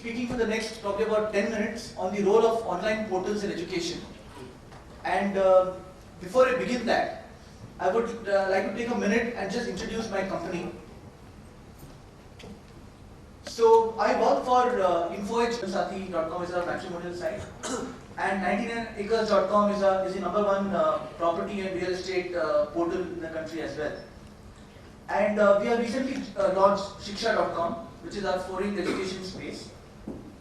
speaking for the next probably about 10 minutes on the role of online portals in education. And before I begin that, I would like to take a minute and just introduce my company. So I work for InfoEdge.com is a matrimonial site, and 99acres.com is the number one property and real estate portal in the country as well. And we have recently launched Shiksha.com, which is our foreign education space.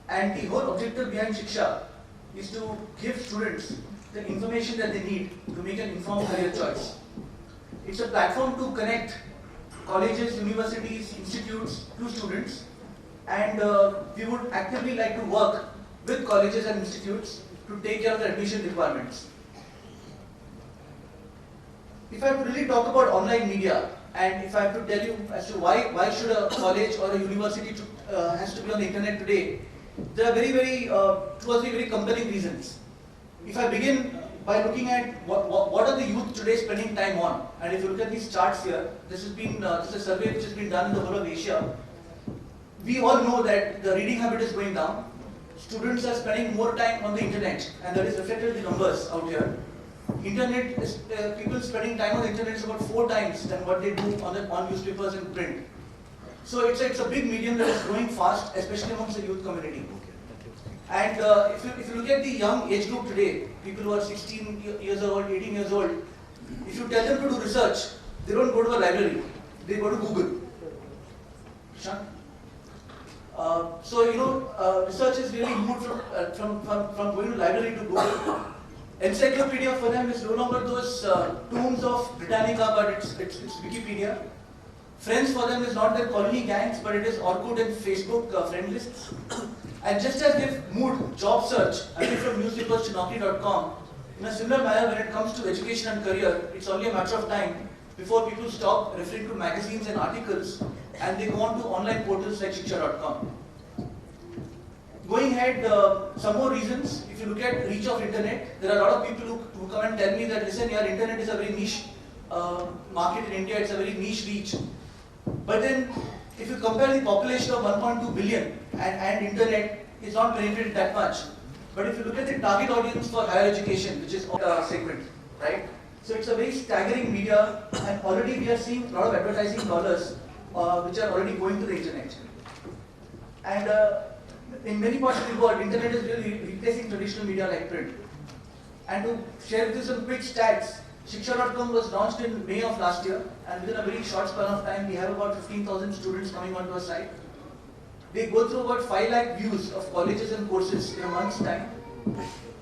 And the whole objective behind Shiksha is to give students the information that they need to make an informed career choice. It's a platform to connect colleges, universities, institutes to students, and we would actively like to work with colleges and institutes to take care of the admission requirements. If I have to really talk about online media, and if I have to tell you as to why should a college or a university has to be on the internet today, there are two or three very compelling reasons. If I begin by looking at what are the youth today spending time on, and if you look at these charts here, this is a survey which has been done in the whole of Asia. We all know that the reading habit is going down. Students are spending more time on the internet, and that is reflected in the numbers out here. Internet is people spending time on the internet is about 4 times than what they do on newspapers and print. So it's a big medium that is growing fast, especially amongst the youth community. And if you look at the young age group today, people who are 16 years old, 18 years old, if you tell them to do research, they don't go to a library, they go to Google. Research is really moved from going to library to Google. Encyclopedia for them is no longer those tomes of Britannica, but it's Wikipedia. Friends for them is not their colony gangs, but it is Orkut and Facebook friend lists. And just as they've moved job search away from newspapers to Naukri.com, in a similar manner when it comes to education and career, it's only a matter of time before people stop referring to magazines and articles and they go on to online portals like Shiksha.com. Going ahead, some more reasons. If you look at reach of internet, there are a lot of people who come and tell me that, listen, your internet is a very niche market in India, it's a very niche reach. But then, if you compare the population of 1.2 billion and internet is not penetrated that much. But if you look at the target audience for higher education, which is segment, right? So it's a very staggering media, and already we are seeing a lot of advertising dollars which are already going to the internet. And in many parts of the world, internet is really replacing traditional media like print. And to share with you some quick stats, Shiksha.com was launched in May of last year, and within a very short span of time, we have about 15,000 students coming onto our site. They go through about 5 lakh views of colleges and courses in a month's time.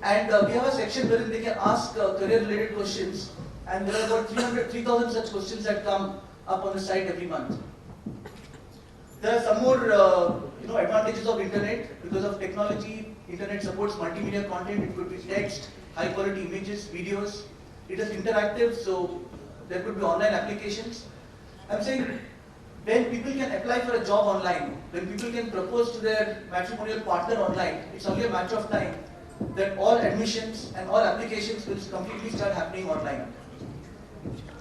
And we have a section wherein they can ask career-related questions, and there are about 3,000 such questions that come up on the site every month. There are some more advantages of internet. Because of technology, internet supports multimedia content. It could be text, high-quality images, videos. It is interactive, so there could be online applications. I'm saying when people can apply for a job online, when people can propose to their matrimonial partner online, it's only a matter of time that all admissions and all applications will completely start happening online.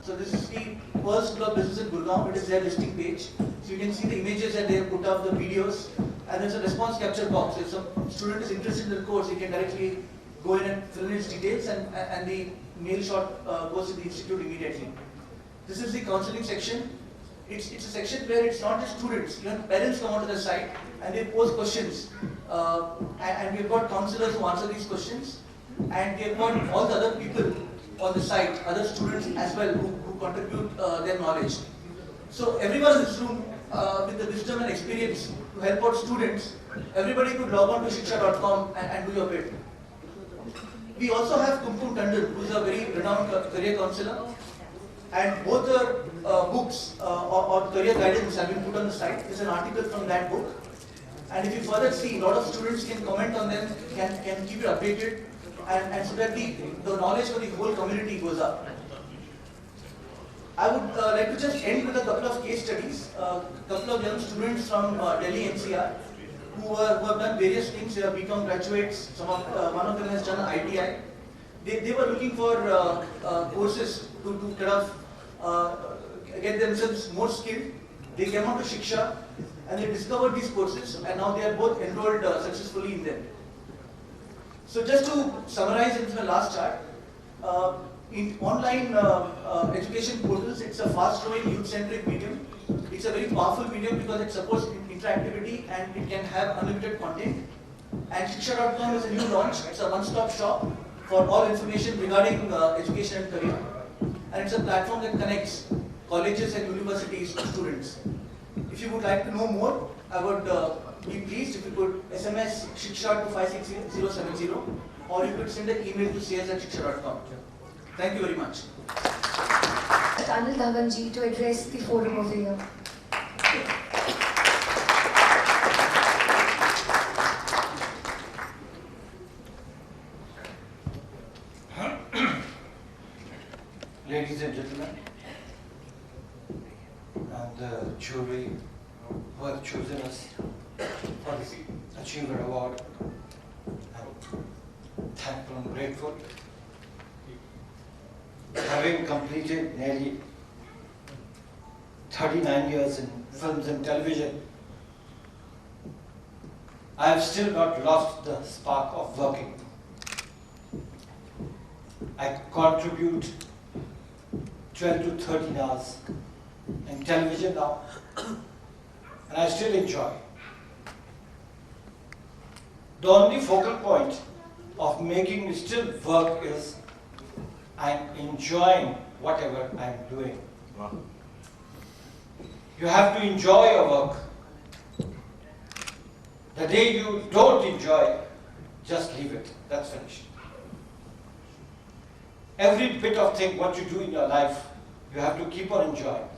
So this is the Pearl School of Business in Gurgaon. It is their listing page. So you can see the images that they have put up, the videos, and there's a response capture box. If some student is interested in the course, he can directly go in and fill in his details, and the mail shot goes to the institute immediately. This is the counseling section. It's a section where it's not just students, even parents come onto the site and they pose questions. And we've got counselors who answer these questions, and we've got all the other people on the site, other students as well, who contribute their knowledge. So everyone in this room with the wisdom and experience to help out students, everybody could log on to Shiksha.com and do your bit. We also have Kumkum Tandon, who is a very renowned career counselor, and both the books or career guidance have been put on the site. There's an article from that book, and if you further see, a lot of students can comment on them, can keep it updated, and so that the knowledge for the whole community goes up. I would like to just end with a couple of case studies. A couple of young students from Delhi NCR who have done various things. They have become graduates. One of them has done an ITI. They were looking for courses to kind of get themselves more skilled. They came on to Shiksha. and they discovered these courses, and now they are both enrolled successfully in them. So just to summarize in the last chart, in online education portals, it's a fast-growing youth-centric medium. It's a very powerful medium because it supports interactivity and it can have unlimited content. And Shiksha.com is a new launch. It's a one-stop shop for all information regarding education and career. And it's a platform that connects colleges and universities to students. If you would like to know more, I would be pleased if you could SMS Shiksha to 56070, or you could send an email to sales@shiksha.com. Thank you very much. Anil Dhawanji to address the forum of the year. Ladies and gentlemen, and the jury who have chosen us for this Achiever Award, I'm thankful and grateful. Having completed nearly 39 years in films and television, I have still not lost the spark of working. I contribute 12 to 13 hours in television now, and I still enjoy. The only focal point of making me still work is I'm enjoying whatever I'm doing. Wow. You have to enjoy your work. The day you don't enjoy, just leave it. That's finished. Every bit of thing, what you do in your life, you have to keep on enjoying.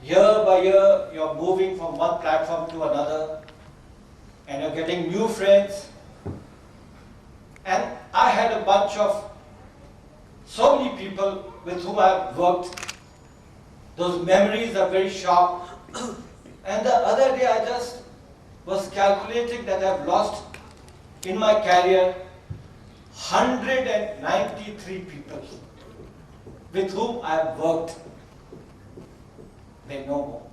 Year by year, you're moving from one platform to another, and you're getting new friends. And I had a bunch of so many people with whom I've worked. Those memories are very sharp. And the other day I just was calculating that I've lost in my career 193 people with whom I've worked. They no more.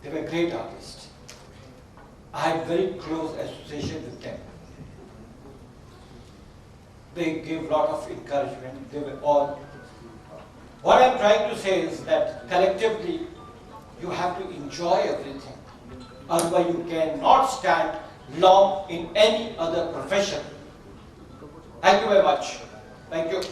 They were great artists. I had very close association with them. They gave a lot of encouragement. They were all. What I'm trying to say is that collectively, you have to enjoy everything. Otherwise, you cannot stand long in any other profession. Thank you very much. Thank you.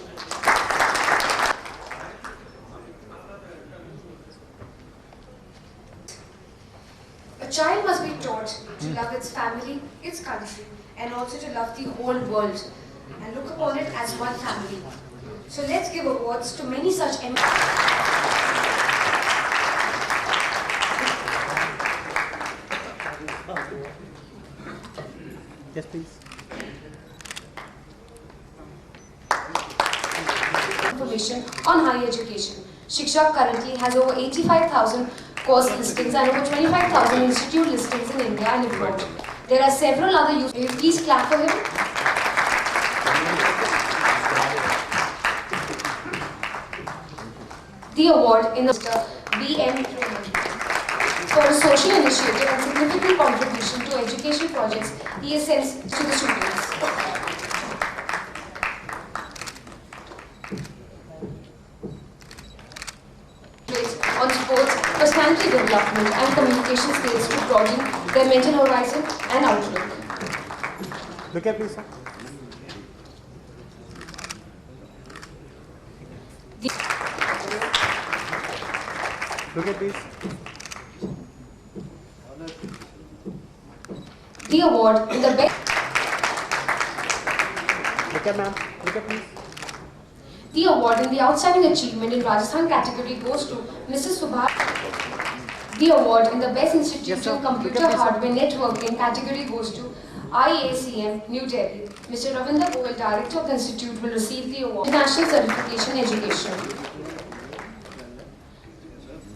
A child must be taught to love its family, its country, and also to love the whole world and look upon it as one family. So let's give awards to many such Yes, please. Information on higher education. Shiksha currently has over 85,000 course listings and over 25,000 institute listings in India and abroad. There are several other use. Please clap for him. The award in the BM for a social initiative and significant contribution to education projects he has sent to the students. On sports, personality development and communication skills to broaden their mental horizon and outlook. Look at please, sir. Look at please. The award in the best. Look at ma'am. Look at please. The award in the outstanding achievement in Rajasthan category goes to Mrs. Subha. The award in the best institute in computer hardware networking category goes to IACM, New Delhi. Mr. Ravinder Goel, Director of the Institute, will receive the award. International Certification Education.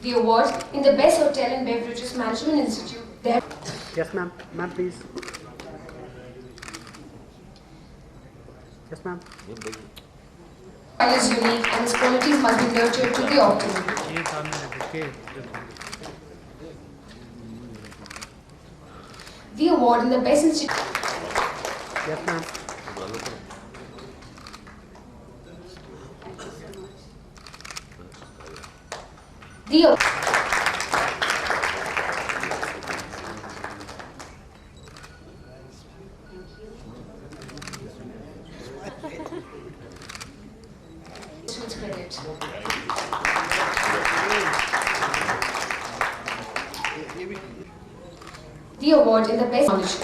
The award in the best hotel and beverages management institute. There. Yes, ma'am. Ma'am, please. Yes, ma'am. style is unique and his qualities must be nurtured to the optimum. The award in the best institution. Yes, ma'am. The with credit. The award in the best knowledge.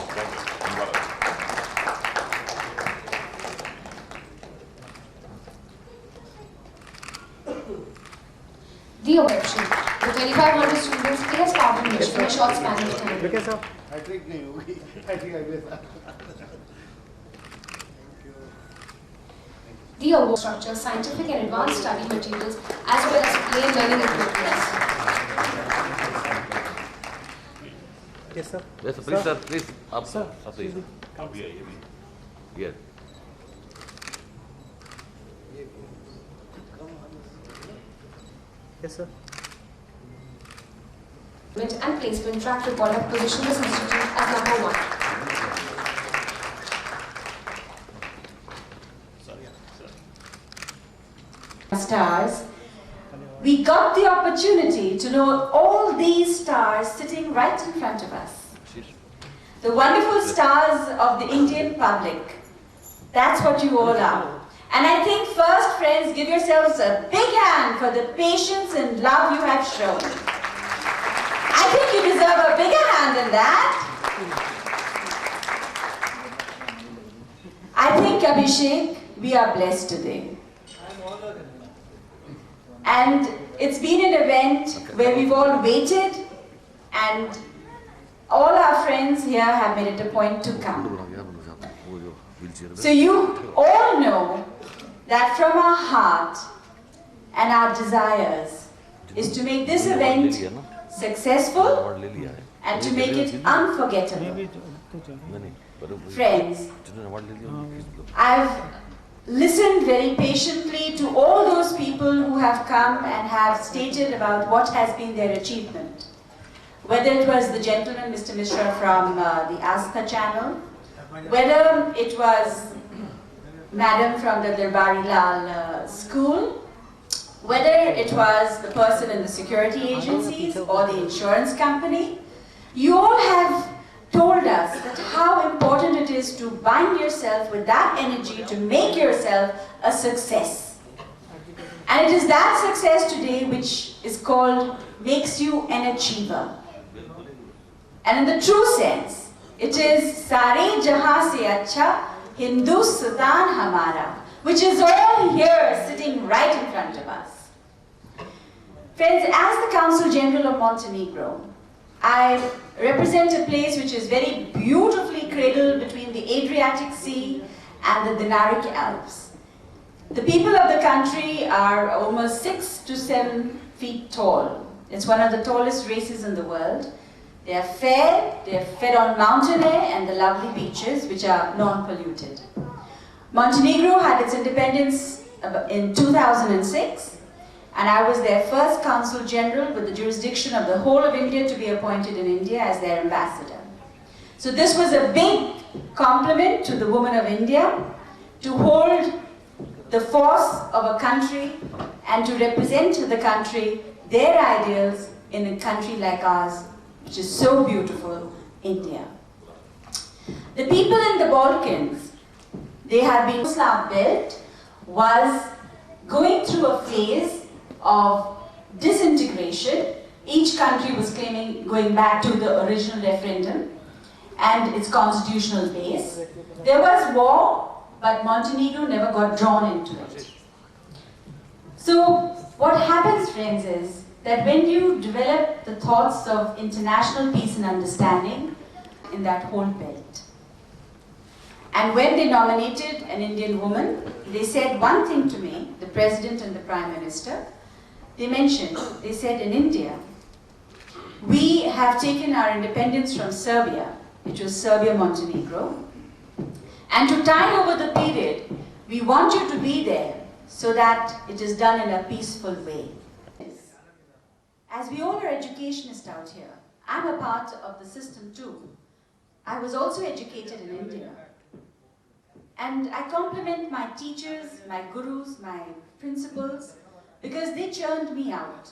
The award. The 2,500 students he has published in a short span of time. Look at sir. The award structure, scientific and advanced study materials as well as plain learning equipment. Yes, sir. Yes, sir. Please, sir. Please. Up, Sir. Up, please. Here. Yes, sir. And placement track record have positioned this institute as number 1. Stars, we got the opportunity to know all these stars sitting right in front of us. The wonderful stars of the Indian public. That's what you all are. And I think first, friends, give yourselves a big hand for the patience and love you have shown. I think you deserve a bigger hand than that. I think, Abhishek, we are blessed today. And it's been an event where we've all waited, and all our friends here have made it a point to come. So you all know that from our heart and our desires is to make this event successful and to make it unforgettable. Friends, I've listened very patiently to all those people who have come and have stated about what has been their achievement. Whether it was the gentleman, Mr. Mishra from the Astha channel, whether it was Madam from the Darbari Lal school, whether it was the person in the security agencies or the insurance company, you all have told us that how important it is to bind yourself with that energy to make yourself a success. And it is that success today which is called, makes you an achiever. And in the true sense, it is Sare Jahan Se Acha Hindustan Hamara, which is all here sitting right in front of us. Friends, as the Consul General of Montenegro, I represent a place which is very beautifully cradled between the Adriatic Sea and the Dinaric Alps. The people of the country are almost 6 to 7 feet tall. It's one of the tallest races in the world. They are fair, they are fed on mountain air and the lovely beaches which are non-polluted. Montenegro had its independence in 2006. And I was their first Consul General with the jurisdiction of the whole of India to be appointed in India as their ambassador. So this was a big compliment to the women of India to hold the force of a country and to represent the country, their ideals in a country like ours, which is so beautiful, India. The people in the Balkans, they have been, Slav belt was going through a phase of disintegration. Each country was claiming going back to the original referendum and its constitutional base. There was war, but Montenegro never got drawn into it. So what happens, friends, is that when you develop the thoughts of international peace and understanding in that whole belt, and when they nominated an Indian woman, they said one thing to me, the President and the Prime Minister. They mentioned, they said, in India, we have taken our independence from Serbia, which was Serbia-Montenegro, and to tide over the period, we want you to be there so that it is done in a peaceful way. As we all are educationists out here, I'm a part of the system too. I was also educated in India. And I compliment my teachers, my gurus, my principals, because they churned me out.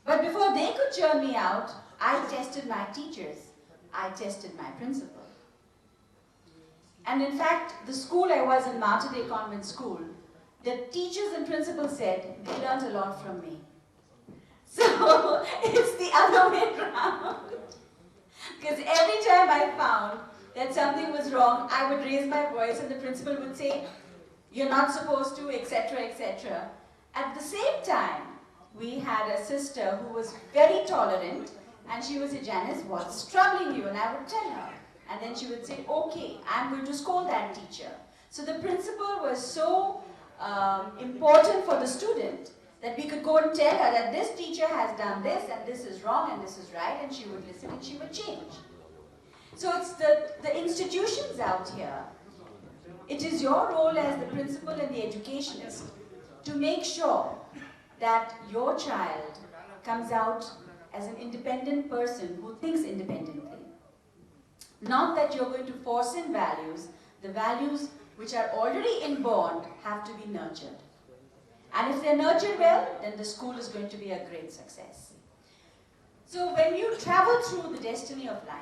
But before they could churn me out, I tested my teachers. I tested my principal. And in fact, the school I was in, Mater Dei Convent School, the teachers and principals said they learned a lot from me. So it's the other way around. Because every time I found that something was wrong, I would raise my voice and the principal would say, you're not supposed to, etc., etc. At the same time, we had a sister who was very tolerant, and she would say, Janice, what's troubling you? And I would tell her. And then she would say, okay, I'm going to scold that teacher. So the principal was so important for the student that we could go and tell her that this teacher has done this, and this is wrong, and this is right, and she would listen and she would change. So it's the institutions out here. It is your role as the principal and the educationist to make sure that your child comes out as an independent person who thinks independently. Not that you're going to force in values. The values which are already inborn have to be nurtured. And if they're nurtured well, then the school is going to be a great success. So when you travel through the destiny of life,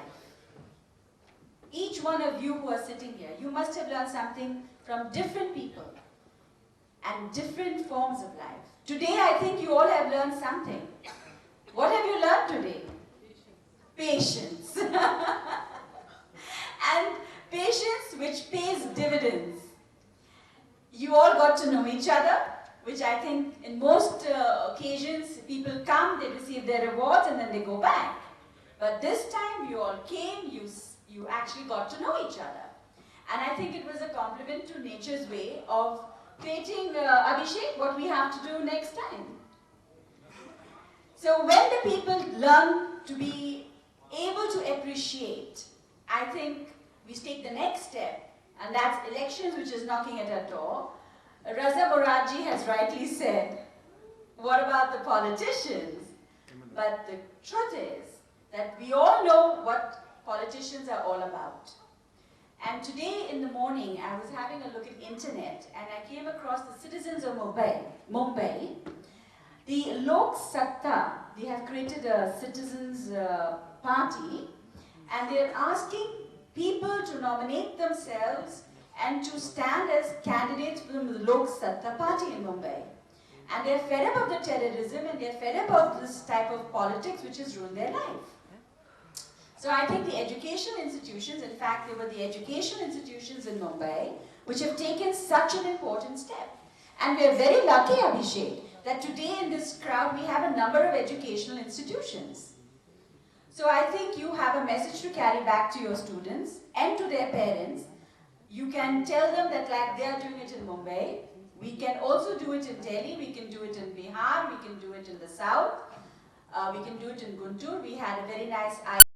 each one of you who are sitting here, you must have learned something from different people and different forms of life. Today, I think you all have learned something. What have you learned today? Patience. And patience which pays dividends. You all got to know each other, which I think in most occasions, people come, they receive their rewards, and then they go back. But this time, you all came, you actually got to know each other. And I think it was a compliment to nature's way of creating, Abhishek, what we have to do next time. So when the people learn to be able to appreciate, I think we take the next step, and that's elections, which is knocking at our door. Raza Morarji has rightly said, what about the politicians? But the truth is that we all know what politicians are all about. And today in the morning, I was having a look at internet, and I came across the citizens of Mumbai. The Lok Satta, they have created a citizens party, and they're asking people to nominate themselves and to stand as candidates from the Lok Satta party in Mumbai. And they're fed up of the terrorism, and they're fed up of this type of politics which has ruined their life. So I think the education institutions, in fact, they were the education institutions in Mumbai, which have taken such an important step. And we're very lucky, Abhishek, that today in this crowd we have a number of educational institutions. So I think you have a message to carry back to your students and to their parents. You can tell them that like they are doing it in Mumbai, we can also do it in Delhi, we can do it in Bihar, we can do it in the south, we can do it in Guntur. We had a very nice